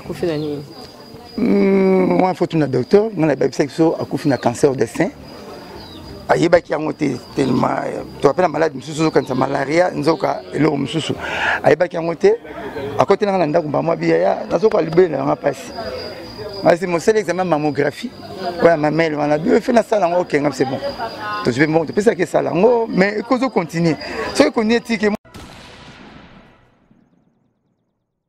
akufi na nini? Moi il faut tout na docteur, on a babisa so akufi na cancer de sein. Ayeba ki angote tellement tu appelles la maladie mususu quand ça malaria nzoka elo mususu. Ayeba ki angote à côté na ndako ba mwa biya na soko libela na passe. Mais c'est mon seul examen mammographie. Ouais, ma mère, on a bien fait la salle en haut, c'est bon. Donc je vais monter, c'est ça que ça là, mais il faut continuer. Ce qu'on est dit que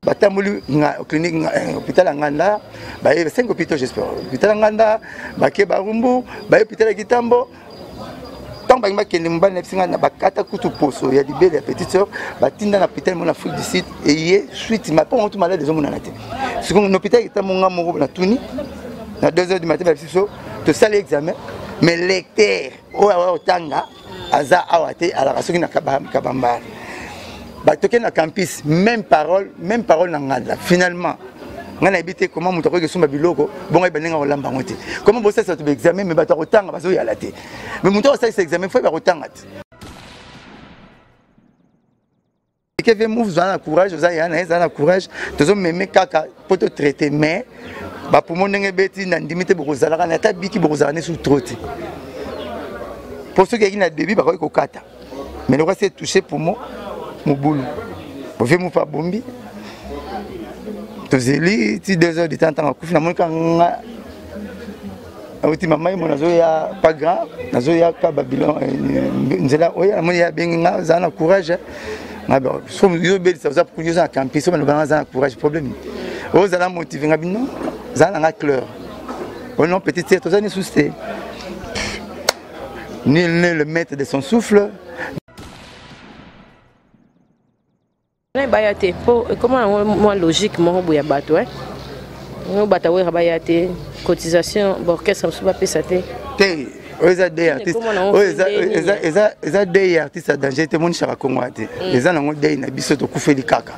Batamulu, clinique, hôpital Anganda, 5 hôpitaux j'espère. Hôpital Anganda, Baké Barumbu, hôpital Gitambo. Tant que je suis en train il y a des belles petites sœurs, je suis en hôpital mon Afrique du Sud et il suite ma pas honte malade des hommes na té. Ce qu'on hôpital est mon amour na Tuni. À 2h du matin tu sais l'examen mais lecteur au tanga aza awate à la rasoki na kabamba. Ba toke na campus même parole na ngala finalement. Ngana habité comment muto ko sumba biloko bonga ibanenga olamba ngote. Comment bossa ça tu examen mais ba to tanga bazo ya la té. Mais muto ça cet examen faut ba rotanga. Et que move za courage za yana za courage tozo meme kaka pour te traiter mais ba pour mon ndenge na ndimite bokozala na tabiki bokozala ne sous trotte. Pour ceux qui na début ba ko kata. Mais le reste est touché pour moi mon boulot. Pour faire mon pas bombi. Tozeli ti 2 heures de temps en couche na mon kanga. Auti maman mon nazo ya pas grand, nazo ya ka Babylone nzela oya mon ya benga za na courage. Mais bon, so yo be ça pour yo za campus, so na banza courage problème. Aux allons motiver non, ça n'a clair. Oh non, petite sœur, tout ça n'est soucié. Nul n'est le maître de son souffle. Comment moi logique moi boya bato hein? On bata we rabayate cotisation orchestre me pas pesaté. Té, eza des artistes. Eza des artistes à danger te mon chara kongoate. Eza na ngo dey na biso to kufeli kaka.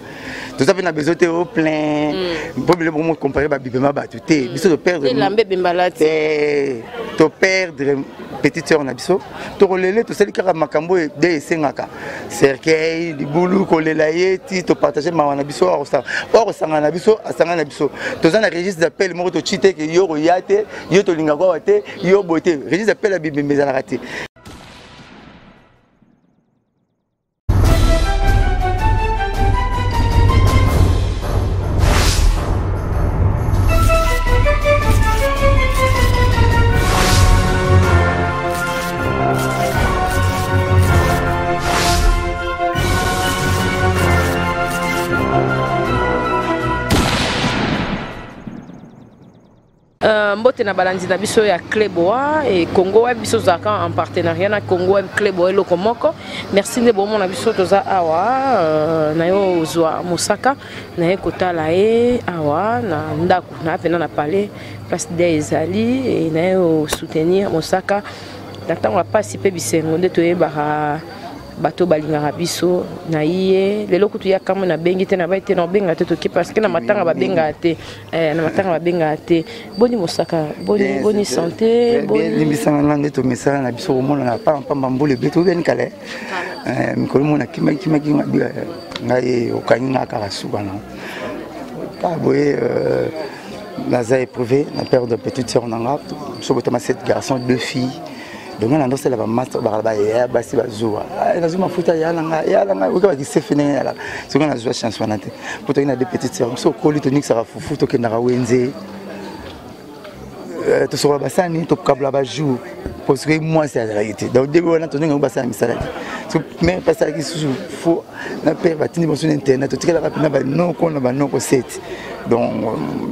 Tout ça fait besoin de au plein. Problème pour moi comparer ba bibema bato té. Biso de perdre. Lambe bimbalati. To perdre petite sœur na biso. To relele to seli kaka makambo de sengaka. Cercueil, di boulou kolela yeti to partager ma na biso or sanga na biso asanga na biso. To za na registre d'appel mo to chite ke yo yate, yo to linga kwa te, yo boté. Registre d'appel la bibema za raté. Mbote na balandi na biso ya Kleboa et Congo wa biso zaka en partenariat na Congo Kleboa Lokomoko. Merci de bon na biso toza awa na yo zwa Mosaka na ekotala awa na ndako na pena na palais place des Ali et na yo soutenir Mosaka d'attendre pas si pe bisengo de toyeba bato balingaka biso na iye lelo kutu ya kama na bengi te na baite na benga te toki parce que na matanga ba benga te na matanga ba benga te boni Mosaka boni santé boni limbisanga ngande to mesala na biso mona na pa mbambole beto ben kale mikolo mona kimaki ngai okanyinga ka suka na ka boye naza éprouvé na père de petite sœur nanga so botama 7 garçons 2 filles. Donc on a lancé la master barabaya basi bazoa na zuma futa ya langa uka bakise fene ya la so on a joué chance fanate pour toi il y a des petites sœurs so koli tonique ça fufu to ke na wenze to so basani to kabla ba jour parce que moi c'est la réalité donc début on a tonique on basani misala so mais pas ça qui sous faut na père batini bon sur internet to tikala rapina ba non ko na ba non ko 7 donc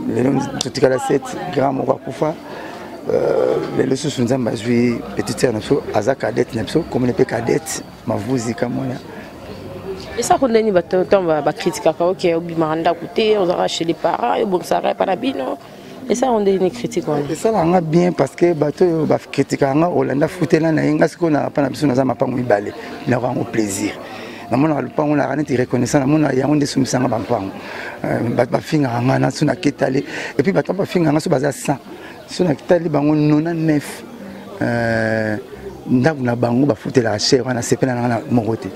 les noms to tikala 7 grand mo kufa les leçons sont en bas de petite sœur nafso aza cadette nafso comme ne peut cadette ma vuzi kamoya et ça qu'on dit bato ba critique ka OK obimanda côté on va chez les parents et bon ça va pas la bino et ça on dit une critique on et ça là bien parce que bato ba critique nga Olanda futela na inga siko na pa na biso na za mapango mibale na ba ngo plaisir na mona lupango na raneti reconnaissant na mona ya onde sumisanga ba mpango ba finga nga na suna ketale et puis bato ba finga nga so baza 100 si on a quitté bango 99 ndaku na bango ba fouté la chair on a sepé na mon côté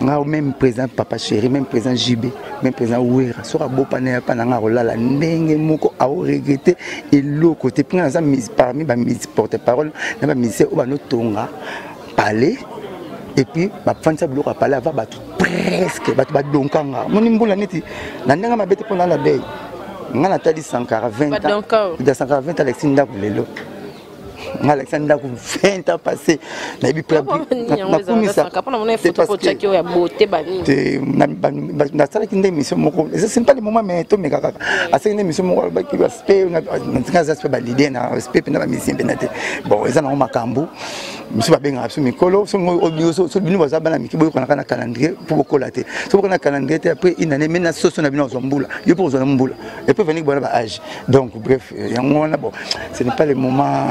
nga même président papa chéri même président JB même président Ouera sera beau pané pananga rolala ndenge moko a regretter et l'autre côté prend ça mise parmi ba mise porte-parole na ba mise o ba no tonga parler et puis ba fansa bloc a parler va ba presque ba donkanga moni mbula neti na ndanga mabete pona la deuil ngana tali 140 ans de 140 ans Alexandre Lelo Alexandre 20 ans passé na bi près na kapona mona photo pour checker ya beauté bani na sala ki ndé mission moko c'est pas le moment mais to meka kaka asa ndé mission moko ba ki aspect na ntika aspect ba l'idée na aspect na ba mission benate bon eza na makambo monsieur ba benga absolu mikolo so binu baza bana miki boyo kana calendrier pour collater so kana calendrier après une année maintenant soso na bino zombula yo pour zona mbula et puis venir ba âge donc bref yangona bon ce n'est pas le moment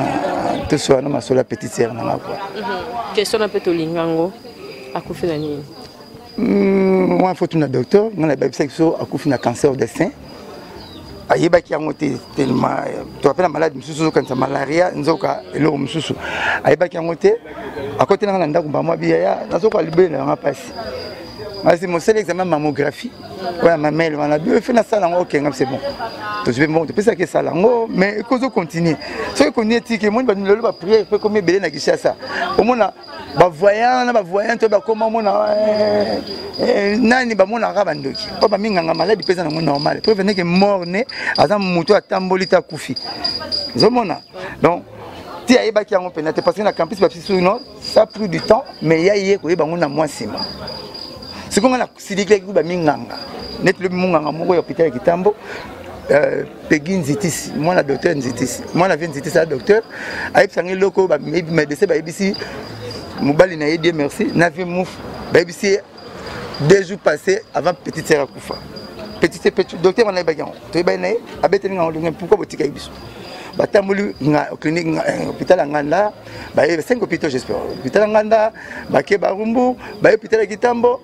tout soit na sola petite sœur na quoi question un peu to lingango akufi na nini moi faut un docteur on a ba sexo akufi na cancer des seins ayeba ki yango tellement tu appelles la maladie mususu quand malaria nzoka elo mususu ayeba ki yango te à côté na ndako ba mwa biya nazoka libela nga pasi mais mon seul examen mammographie voilà ma mère on a bien fait na sala ngo OK c'est bon to je bon depuis ça que ça lango mais cause continuer ce que connaît ti que moi ba lelo ba prière peut comme belé na kishasa au mona ba voyant to ba comment mona nani ba mona ka bandoki ba minga maladie pesa na normal pour venir que mort né aza muto atamboli ta kufi zomona donc ti ayeba ki yango penate parce que na campus ba pisu non ça a pris du temps mais ya yé ko yeba ngona moi sima c'est comme on a sidikle ki ba minganga net le munganga moko ya hôpital Kitambo Pegin Zitis moi la docteur Zitis moi la vient Zitis la docteur ayeb sangi loko ba médecin ba ibisi mobali na yé merci na vie mouf ba ibisi 2 jours passés avant petite sœur akufa petit docteur on a bagan to ba na abeteli nga pourquoi botika ibiso batambuli nga clinique hôpital nganda ba 5 hôpitaux j'espère hôpital nganda ba ke barumbu ba hôpital Kitambo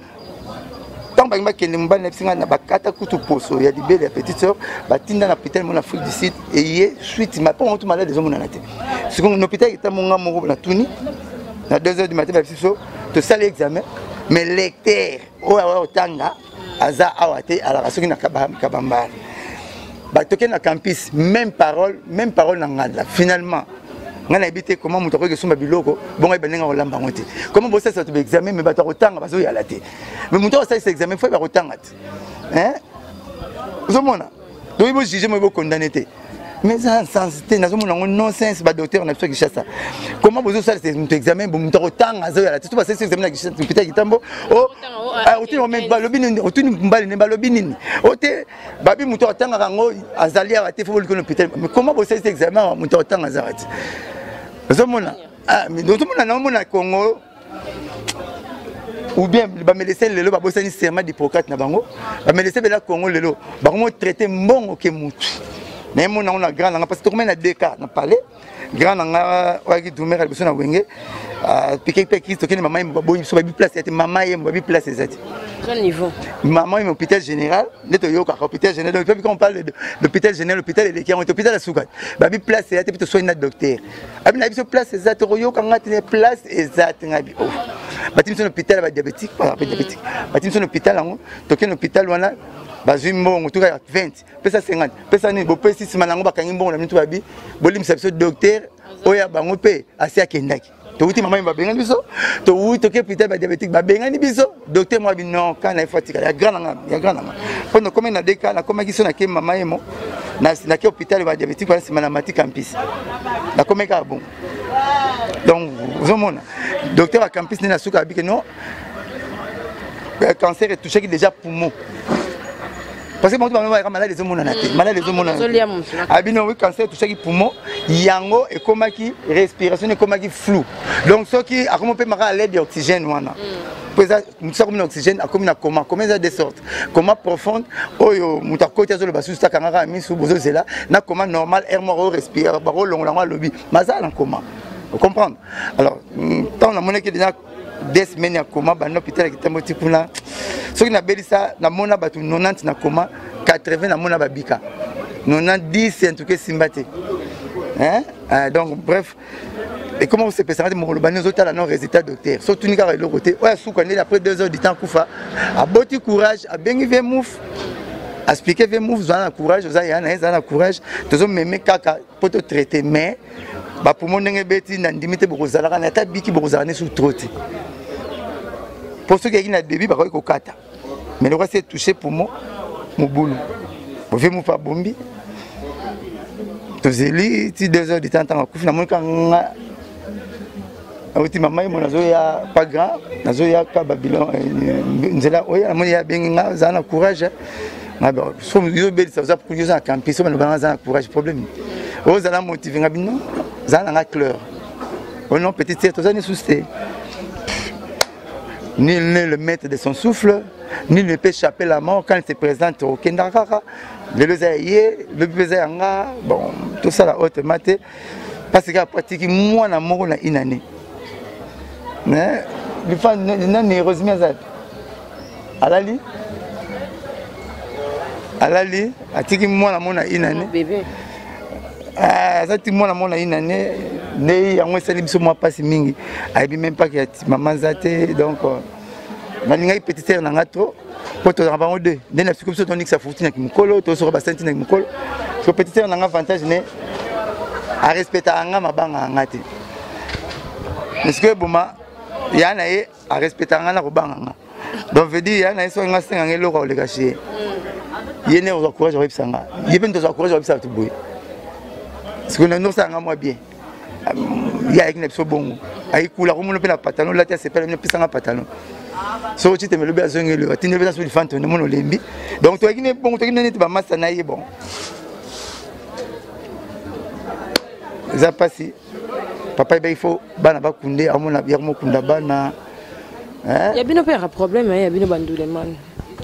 tant ba makende mbana nepsinga na bakata kutu poso ya libele ya petite sœur batinda na hôpital mon Afrique du Sud et yé suite ma pas tout malade des hommes na té second hôpital Kitambo nga moko na tuni na 2h du matin ba biso to sale examen mais lecteur o tanga aza awate ala rasoki na kabamba ba toke na campus même parole na ngala finalement ngana habité comment muto ko kesumba biloko bonga banenga olamba ngote comment bossa ça to examen mais ba to tanga bazo ya laté mais muto ça c'est examen faut ba tanga hein vous mona donc il faut juger moi condamner té mais ça sensité na zomona nonsense ba docteur na biso kishasa comment bozo ça c'est un examen bon muto tanga zo ya laté tout passer c'est examen na kishasa hôpital Kitambo oh otu no même balobini otu mbali ne balobini ote babi muto tanga rango azali a te faut le hôpital mais comment bozo cet examen muto tanga azarati zomona mais donc tout le monde na Congo ou bien ba médecin lelo ba bosani serment d'Hippocrate na bango ba médecin bela Congo lelo ba comment traiter mbongo ke mutu mais mon on a grand parce que tout le monde a 2 cas na parler grand nga waki dumer al besona wenge piqué Christ que maman boy so ba bi place était maman yem ba bi place ezati quel niveau maman est hôpital général neto yo ka hôpital général donc quand on parle de l'hôpital général l'hôpital qui est hôpital à Sougat ba bi place ezati plutôt soigner docteur abi na bi so place ezati yo ka ngati place ezati ngabi oh batim son hôpital ba diabétique ba diabétique batim son hôpital ngo to ken hôpital wana bazwi mbongo tuka 20 pesa 50 pesa ni bo pesi sima nango bakangi mbongo na mitu babi bolimisa biso docteur oya bango pe asi akendaki to uti mama mbabengani biso to uti to ke hôpital ba diabétique babengani biso docteur moi bi non kana ifatika ya grand nga pendant combien na deka na koma kiso na ke mama yemo na ke hôpital ba diabétique ba sima na mati campus na koma ka bon donc vous mona docteur à campus ni na suka bi que non cancer est touché déjà poumon parce que moi je malade les hommes malade les hommes abino oui cancer touché qui poumon yango et comme qui respiration et comme qui flou donc ce qui a comment peut marquer à l'aide d'oxygène wana pesa musa comme l'oxygène a comme na comment ça de sorte comment profonde oyo muta côté zo le basu sta kangaka mi sou bozo zela na comment normal air mort respirer ba long la lobby mazal en comment vous comprenez alors tant la monnaie qui déjà des semaines à coma ba hôpital Kitambo tikuna ce qui na belisa na mona batu 90 na coma 80 na mona babika 90 en tout cas simbate hein donc bref et comment vous se pensez mon lobani aux autres non résultat docteur surtout ni ka le côté ouais sous connaît après 2 heures du temps kufa a boti courage a bengi ve mouf expliquer ve move zana courage za yana zana courage tozo meme kaka pour te traiter mais ba pour mon ndenge beti na ndimite bokozala kana ta biki bokozala ne sous trotte pour ceux qui na début ba ko kata mais le roi s'est touché pour moi mon boulot vous faites mon pas bombi tozeli ti 2 heures du temps tant ko fina mon kanga awiti mama mo nazo ya pas grand nazo ya ka Babylone nzela oya mo ya benga zana courage mais bon so yo be ça za pour yo za camper so na zana courage problème o zana motiver ngabino zana nga clair o non petite sœur tozani souster nul n'est le maître de son souffle nul ne peut échapper la mort quand il se présente au Kendakaka le lezaye le bezanga bon tout ça la haute maté parce que pratique moi na moko na inane mais le fan non heureusement ça alali atiki moi na mona inane bébé ça ti moi na mona inane ne yango sali biso moi passe mingi aibi même pas que maman zate donc nalinga petite sœur na ngato poto na bango deux ndena fiko biso tonique sa fortune ki mukolo to so ba senti na mukolo so petite sœur na nga avantage ne a respecter anga mabanga ngati est-ce que boma yana ye a respecter anga na ko banga donc veut dire yana so nga senga ngelo ko le cacher yene o courage o bisanga yebe ndo courage o bisanga tuboy parce que nous sanga moi bien ya ikne so bongo ay kula ko mo pe na pantalon la tête c'est pas le pisanga pantalon so tu te me le bien zongelo atine bien sur le fantôme no mo lembi donc to ikne bongo to ikne ne ba massa na ye bon ça passe papa il faut bana ba kunde amona bier mo kunda bana hein ya bino père problème ya bino bandule man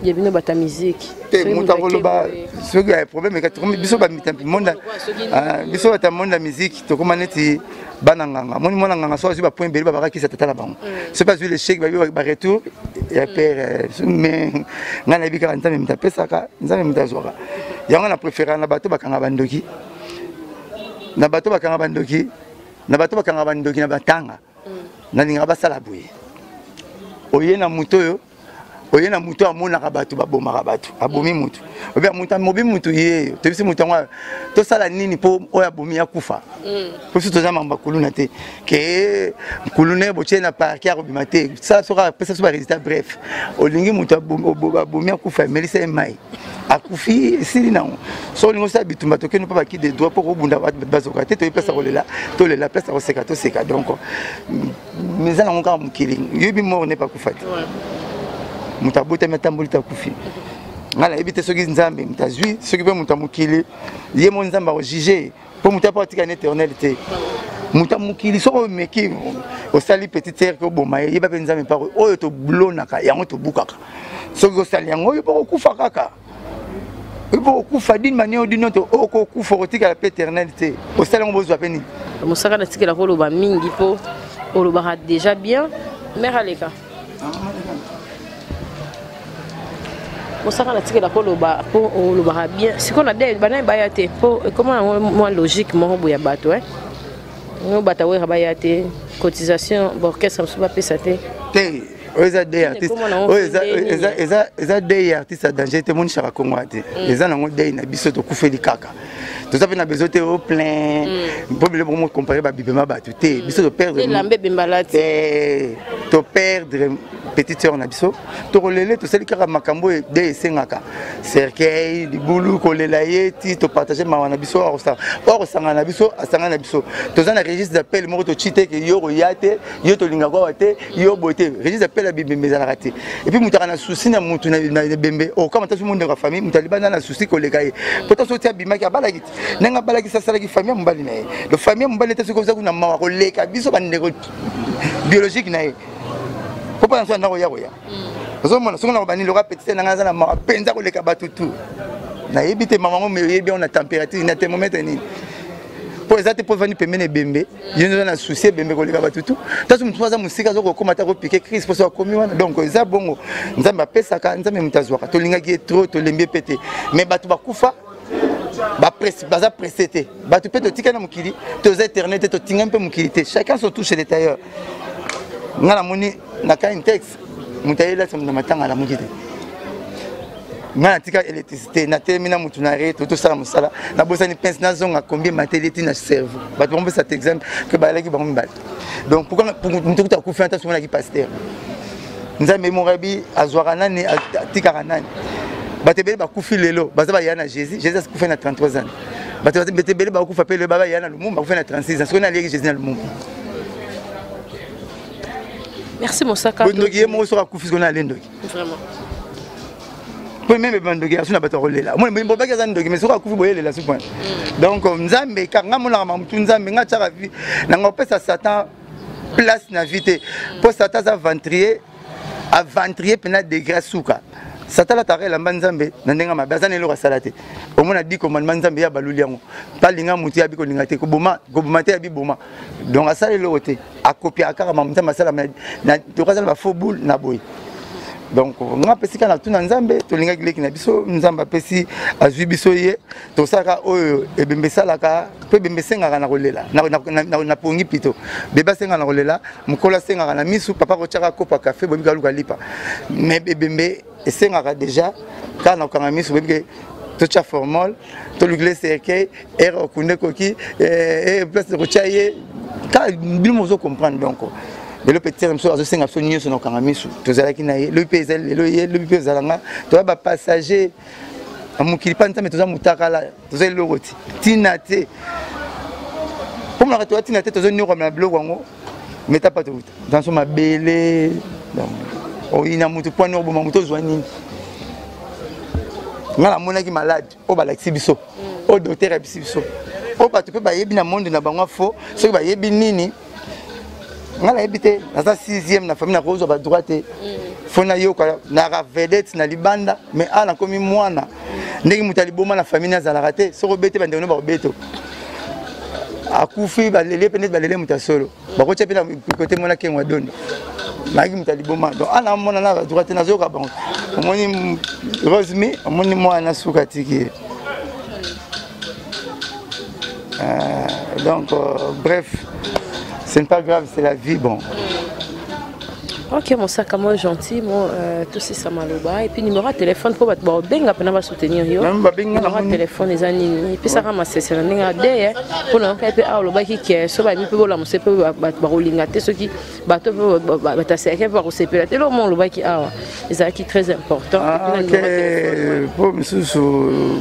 ya bino bata musique mutangolo ba ce qui a problème que tout biso ba mitampi monde biso bata monde musique to comment neti bana nganga moni mona nganga so ba point beli ba ba ki sa tata la bango c'est pas le chèque ba retour ya père mais ngana bi ka ntame mtapesa ka nzame mtazoka yango na préférer na bato bakanga bandoki na bato bakanga bandoki na bato bakanga bandoki na batanga na ninga basala buye oyena mutoyo oyena muto amona kabatu baboma kabatu abomi mutu obia mutu mobi mutu ye to bisi mutu ngwa to sala nini po oya bomi akufa po so toza mamba kuluna te ke kulune boche na parki ya robima te ça sera pesa so ba résultat bref olingi mutu abomi akufa melisa mai akufi sili na so lingo sa bitumba to keno pa ba ki de droit pour obunda bazoka te to pesa kolela to lela pesa ko seka to seka donc mais ça na ngaka mukili yebi mort n'est pas kufa mutabuta metambulita kufi ngala ebite soki nzambe mutazwi soki pe mutamukili ye mo nzamba o juger po mutapatika na éternalité mutamukili soko meki o sali petite terre ko boma ye ba nzambe pa oyo to blonaka yango to bukaka soki o sali yango yo po kufa kaka po kufa d'une manière ou d'une autre o kufa otika la éternalité o sali ngo bozwa peni musaka na tikela ko loba mingi po o loba déjà bien mais aleka Mosaka na tikela ko loba po o loba bien siko na de bana ba yate po comment moi logique mo boya bato no bata we ba yate cotisation orchestre so ba pesa te oza des artistes oza des artistes à danger te moni chaka kongo ate eza nango dei na biso to kufeli kaka to ça fait na besoin te au plein problème pour moi comparer ba bibema bato te biso to perdre lambe bimbalati to perdre petite sœur na biso to relele to seli kaka makambo de sengaka cercueil libulu kolela yeti to partager mawana biso or sanga na biso asanga na biso to za na registre d'appel moko to chite ke yo yate yo to linga kwa te yo bote registre d'appel la bimbe za raté et puis mutaka na souci na mutu na bembe o kama tasu monde ka famille mutalibana na souci kolega ye poto so tia bimaki abalaki nenga balaki sala ki famille mbali na le famille mbali te ko za kuna mawa koleka biso bandeko biologique na ye faut pas en na ya parce que moi so na bani le petit na ngaza na ma penza koleka batutu na yebite maman me yebi on a température na thermomètre ni pour exacte pour venir pemene bembe yendo na souci bembe koleka batutu tasu mtwaza musika zo ko komata ko piquer crise pour ça komi wana donc za bongo nzamba pesa ka nzambe mutazwaka to linga ki trop to lembe pété mais batu bakufa baza précédé batu pe to tika na mukili to za internet to tinga mpe mukili te chacun se touche les tailleurs ngala moni na ka texte mutayela ça na matanga la mukili nga tika électricité na termina mutunare tout ça musala na bosani pince na zonga combien matérialité na cerveau ba tombe cet exemple que ba laki ba mbal donc pourquoi pour mutu ta ku fanta sona ki pasteur nzambe morabi azwara nani tika nani ba tebele ba ku filelo ba za ba yana Jésus ku fait na 33 ans ba tebele ba ku fa pele baba yana lumumba ku fait na 36 ans sona leki Jésus na lumumba. Merci Moussaka. Bondogi mo so ku fisona lendogi Vraiment. Même bandogi asuna batorole là moi mbo ba kaza ndogi mais soka kufi boyele là point donc nzambe kanga mona mamutu nzambe nga tsaka vi na ngopesa Satan place na vite pour Satan za ventrier a ventrier pena de grasuka Satan la tarela nzambe na ndenga mabazana lo salate au mona dit commandement nzambe ya baluli yango palinga muti ya biko lingate ko boma te ya biboma donc asale lo te a copier akara mamuta masala na to kaza ba faux boule na boy. Donc nga pesi kana tuna nzambe to linga kileki na biso nzamba pesi azwi biso ye to saka oyo ebembe salaka pe bembe senga na kolela na pongi pito beba senga na kolela mukola senga na misu papa ko chaka kopa café bobi kaluka lipa mais bembe senga déjà kana ko misu bobi to cha formol to lugle cercueil ero kunde koki place ko chaye ka bimo zo comprendre donc le petit monsieur a senga so nyuso na kangamisu tozalaki na ye le paysan le paysan to ba passager amukili panta metoza mutakala tozali logoti tinate comme la to tinate tozali nyoko na blog wango meta pas tout dans son mabele donc o ina mutu point no boma muto zwani ngala monaki malade o ba laxi biso o docteur biso o ba tu pe ba yebi na monde na bango fo so ba yebi nini ngala habité na 6e na famille na kozo ba droite fona yoka na ra vedette na libanda mais ala komi mwana ndenge mutali boma na famille na zalarate soko bete ba ndeno ba beto akufi ba lele pene ba lele mutasolo ba ko tshepela côté mona kengwa dondo magi mutali boma donc ala mona na ba droite na zoka bon moni rosmi moni mwana suka tiki donc bref. Ce n'est pas grave, c'est la vie, bon. Ok, mon sac à moi gentil, moi tout ça maloba et puis numéro de téléphone pour battre benga pour nous soutenir yo. Numéro de téléphone les années et puis ça ramasse c'est un ninga de pour nous faire peu au loba qui so ba mi peu la mo se peu battre rolinga te ce qui battre battre c'est que pour se peut le mon loba qui a c'est qui très important. Pour monsieur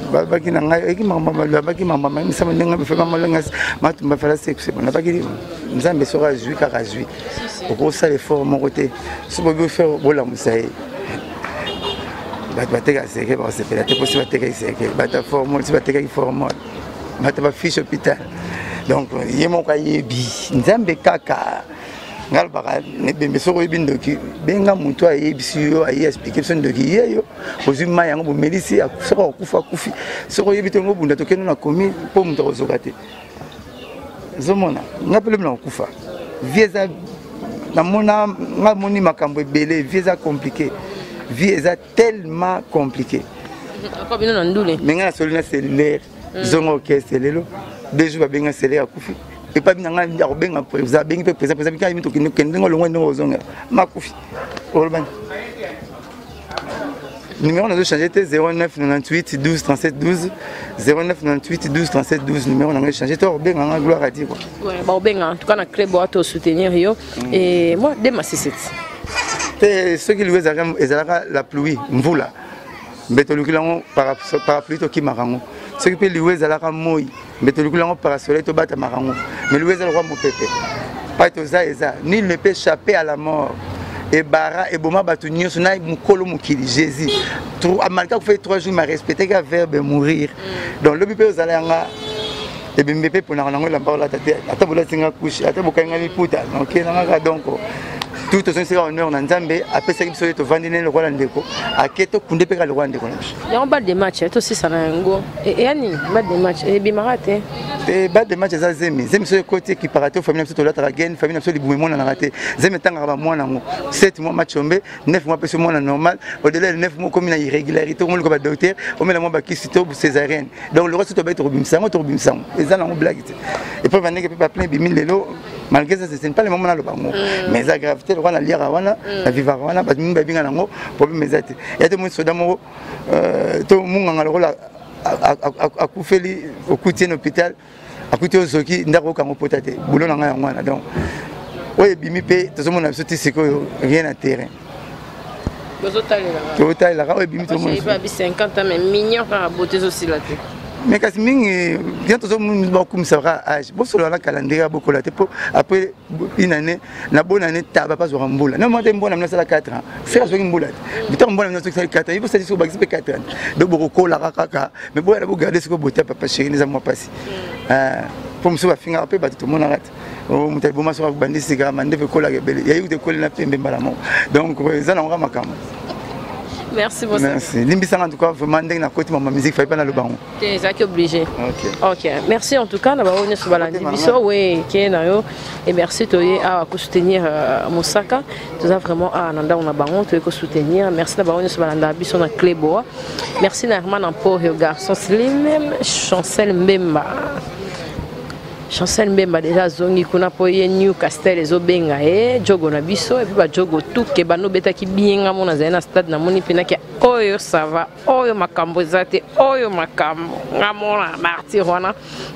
ba qui na ngai ki mama ba ki mama mi sama ninga be fema malenga matu ba fala sexe na ba ki nzambe sera jui ka jui. Au gros ça l'effort mon côté. Si vous voulez faire voilà musaï batega c'est que c'est peut-être possible batega c'est que bata formol si batega formol bata fiche hôpital donc yemo ka yebi nzambe kaka ngal baka ne bembe soko yebindoki benga mutu ayebisi yo ayi expliquer son doki yeyo ozima yango bo medisi soko kufa kufi soko yebitengo bunda tokeno na komi po mutu kozokate zomona ngapele mna kufa vieza na mona ngamoni makambo belé visa compliqué visa tellement compliqué encore bien na ndule mais ngana solina cellulaire zongo orchestre lelo deux jours benga cellulaire akufi et pas binanga ya benga président bengi pe président ka yimi to kindengo longo ndongo zonga makufi olban numéro on a changé 09 98 12 37 12 09 98 12 37 12 numéro on a changé to benga gloire à Dieu quoi. Ouais, ba benga en tout cas na club boîte au soutenir yo et moi de ma C7. Et ceux qui lui ezalaka la pluie mvula mbetolukilango parapluie to kimarango ceux qui peut lui ezalaka moi mbetolukilango parasoleil to bata marango mais lui ezalaka mopepe pas to za eza nul ne peut échapper à la mort. Et bara et boma batu nyonso na mukolo mukili Jésus trop amalika ko fait 3 jours m'a respecté ka verbe mourir donc le bipe ozala nga et bimbe pour na ngo la parole tate ata bola singa couche ata bokanga liputa donc na donc tout ce c'est honneur na nzambe apesa biso to vandine le roi ndeko aketo kunde pe ka le roi ndeko na biso ya on bat des matchs to si sana ngo et yani bat des matchs et bimarate et bat des matchs za zemi sur côté qui parato famille biso to la tragen famille biso libumemo na raté zemi tanga ba mwana ngo 7 mois match ombe 9 mois peso mwana normal au-delà de 9 mois comme na irrégularité on le ko ba docteur on met la mo ba kisito césarienne donc le reste to ba to bimsango et ça na mo blague et puis va neke pe pa plein bimile lelo malgré ça ce n'est pas le moment le bango mais la gravité le wana liara wana la vivre wana ba mimba binga nango problème ezate ya te mo soda mo to munga ngalo la akufeli okuti en hôpital akuti ozoki ndako kango potate boulot na nga ngwana donc oye bimi pe tozomona biso ti sikoyo rien à terrain total la oye bimi to mo 50 ans mais mignon ka beauté aussi là. Mais kasi mingi bien tous nous beaucoup sera âge bon solo la calendrier beaucoup là après une année na bonne année taba pas sur mbula non moi mbona na sala 4 ans faire sur mbula bitan mbona na sala 4 ans il faut ça sur bax 4 ans donc beaucoup la kaka mais bon la garder ce que beauté papa chéri les mois passé pour me sauver finir après tout le monde arrête o mutai boma so bandi siga mande fe kola rebelle ya yude kola na pembe mbala mo donc ça na ngama kama. Merci beaucoup. Merci. Limbisanga en tout cas vraiment ndeng na côté ma musique fait pas na le bango. T'es exactement obligé. OK. Merci en tout cas na baone so balandi biso oui kena yo et merci toye à soutenir Mosaka. Tout ça vraiment à nanda on a bango toye ko soutenir. Merci na baone so balanda biso na Cléboa. Merci na Herman Ampo garçon Slim Chancel Mbemba. Chancel Mbemba déjà zongi kuna poye New Castel ezobenga jogo na biso et puis ba jogo tout ke bano beta ki bienga mona zaina stade na moni pina ke oyo ça va oyo makambo zate oyo makambo ngamona martir wana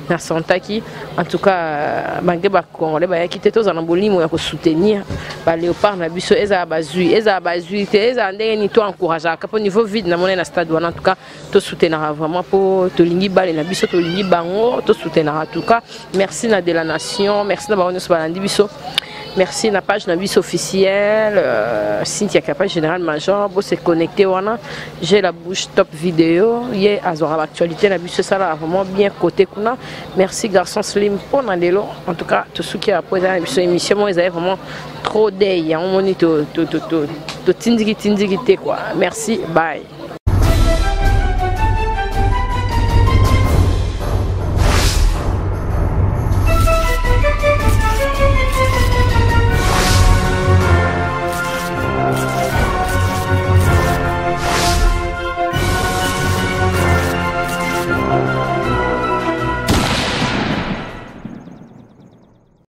na santaki en tout cas bange ba congolais ba yakite to za na bolimo ya ko soutenir ba léopard na biso eza bazui te eza ndenge ni to encourager ka po niveau vide na mona na stade wana en tout cas to soutenir vraiment pour to lingi bale na biso to lingi bango to soutenir en tout cas. Merci na de la nation, merci na baone so balandi biso. Merci na page na biso officielle Cynthia Kappa général major pour se connecter wana. J'ai la bouche top vidéo, hier azora l'actualité na biso ça là vraiment bien côté kuna. Merci garçon Slim pour nandelo. En tout cas tout ce qui a posé na biso émission moi ils avaient vraiment trop day, on moni to tindiki quoi. Merci, bye.